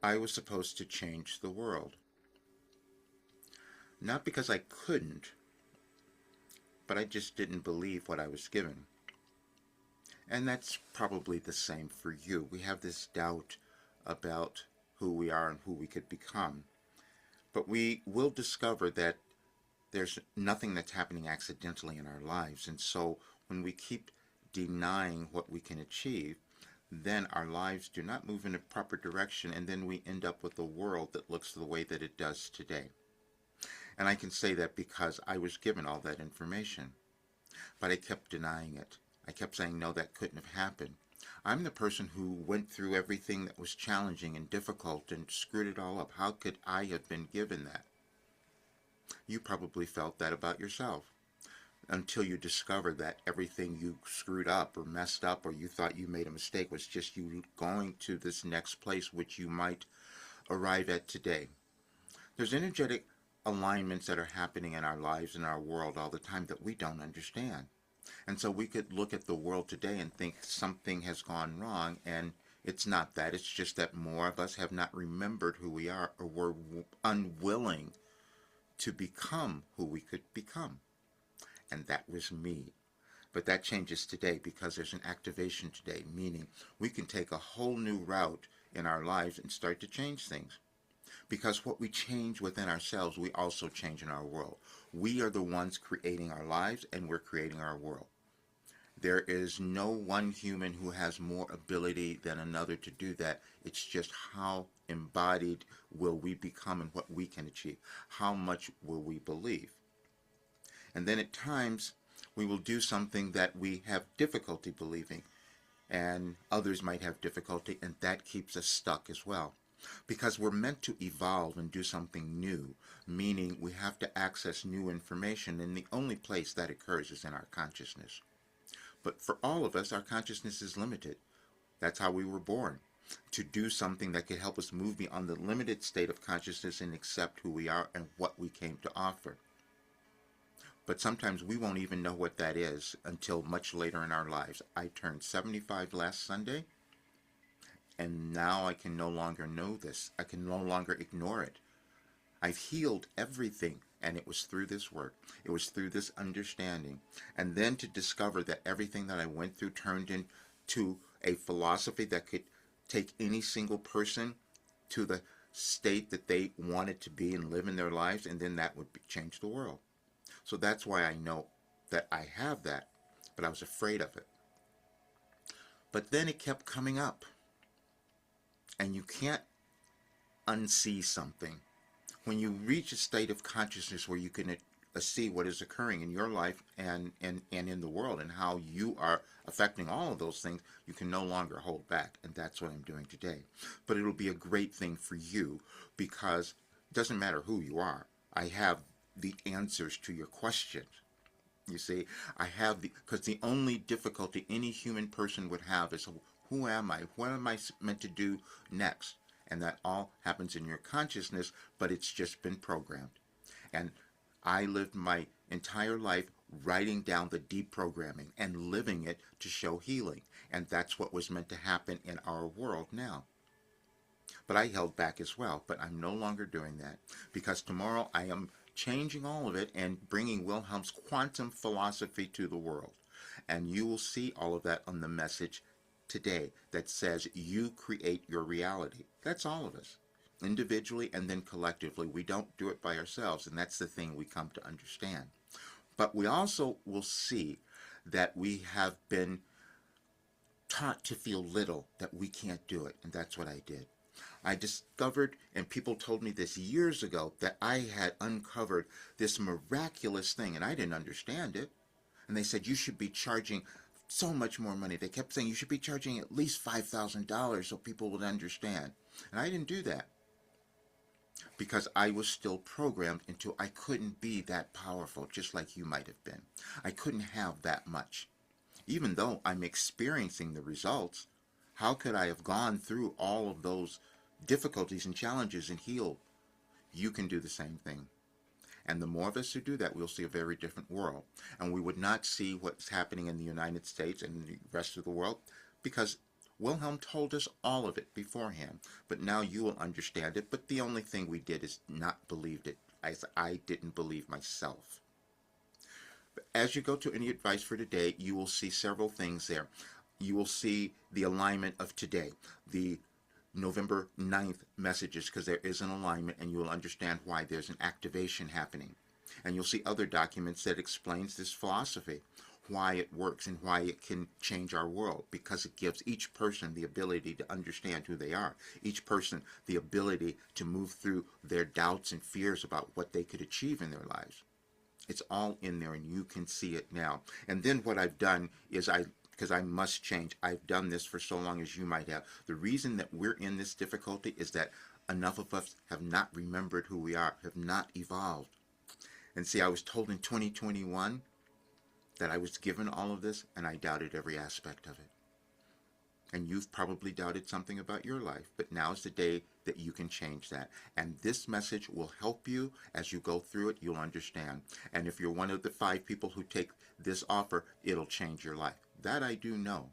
I was supposed to change the world. Not because I couldn't, but I just didn't believe what I was given. And that's probably the same for you. We have this doubt about who we are and who we could become. But we will discover that there's nothing that's happening accidentally in our lives. And so when we keep denying what we can achieve, then our lives do not move in a proper direction, and then we end up with a world that looks the way that it does today. And I can say that because I was given all that information, but I kept denying it. I kept saying, no, that couldn't have happened. I'm the person who went through everything that was challenging and difficult and screwed it all up. How could I have been given that? You probably felt that about yourself until you discovered that everything you screwed up or messed up or you thought you made a mistake was just you going to this next place which you might arrive at today. There's energetic alignments that are happening in our lives and our world all the time that we don't understand. And so we could look at the world today and think something has gone wrong, and it's not that. It's just that more of us have not remembered who we are, or we're unwilling to become who we could become. And that was me. But that changes today because there's an activation today, meaning we can take a whole new route in our lives and start to change things. Because what we change within ourselves, we also change in our world. We are the ones creating our lives, and we're creating our world. There is no one human who has more ability than another to do that. It's just how embodied will we become and what we can achieve. How much will we believe? And then at times, we will do something that we have difficulty believing, and others might have difficulty, and that keeps us stuck as well. Because we're meant to evolve and do something new, meaning we have to access new information, and the only place that occurs is in our consciousness. But for all of us, our consciousness is limited. That's how we were born, to do something that could help us move beyond the limited state of consciousness and accept who we are and what we came to offer. But sometimes we won't even know what that is until much later in our lives. I turned 75 last Sunday, and now I can no longer know this. I can no longer ignore it. I've healed everything, and it was through this work. It was through this understanding. And then to discover that everything that I went through turned into a philosophy that could take any single person to the state that they wanted to be and live in their lives, and then that would change the world. So that's why I know that I have that, but I was afraid of it. But then it kept coming up. And you can't unsee something. When you reach a state of consciousness where you can see what is occurring in your life and in the world and how you are affecting all of those things, you can no longer hold back. And that's what I'm doing today. But it'll be a great thing for you because it doesn't matter who you are. I have the answers to your questions. You see, I have because the only difficulty any human person would have is who am I? What am I meant to do next? And that all happens in your consciousness, but it's just been programmed. And I lived my entire life writing down the deprogramming and living it to show healing. And that's what was meant to happen in our world now. But I held back as well, but I'm no longer doing that because tomorrow I am changing all of it and bringing Wilhelm's quantum philosophy to the world. And you will see all of that on the message today that says you create your reality. That's all of us, individually and then collectively. We don't do it by ourselves, and that's the thing we come to understand. But we also will see that we have been taught to feel little, that we can't do it, and that's what I did. I discovered, and people told me this years ago, that I had uncovered this miraculous thing, and I didn't understand it. And they said, you should be charging so much more money. They kept saying, you should be charging at least $5,000 so people would understand. And I didn't do that because I was still programmed into I couldn't be that powerful, just like you might have been. I couldn't have that much. Even though I'm experiencing the results, how could I have gone through all of those difficulties and challenges and healed? You can do the same thing. And the more of us who do that, we'll see a very different world. And we would not see what's happening in the United States and the rest of the world because Wilhelm told us all of it beforehand, but now you will understand it. But the only thing we did is not believed it, as I didn't believe myself. As you go to any advice for today, you will see several things there. You will see the alignment of today, the November 9th messages, because there is an alignment, and you will understand why there's an activation happening. And you'll see other documents that explains this philosophy, why it works and why it can change our world, because it gives each person the ability to understand who they are, each person the ability to move through their doubts and fears about what they could achieve in their lives. It's all in there, and you can see it now. And then what I've done is because I must change. I've done this for so long as you might have. The reason that we're in this difficulty is that enough of us have not remembered who we are, have not evolved. And see, I was told in 2021 that I was given all of this, and I doubted every aspect of it. And you've probably doubted something about your life, but now's the day that you can change that. And this message will help you as you go through it. You'll understand. And if you're one of the 5 people who take this offer, it'll change your life. That I do know.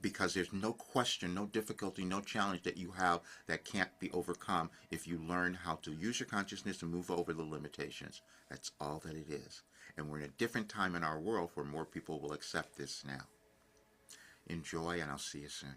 Because there's no question, no difficulty, no challenge that you have that can't be overcome if you learn how to use your consciousness and move over the limitations. That's all that it is. And we're in a different time in our world where more people will accept this now. Enjoy, and I'll see you soon.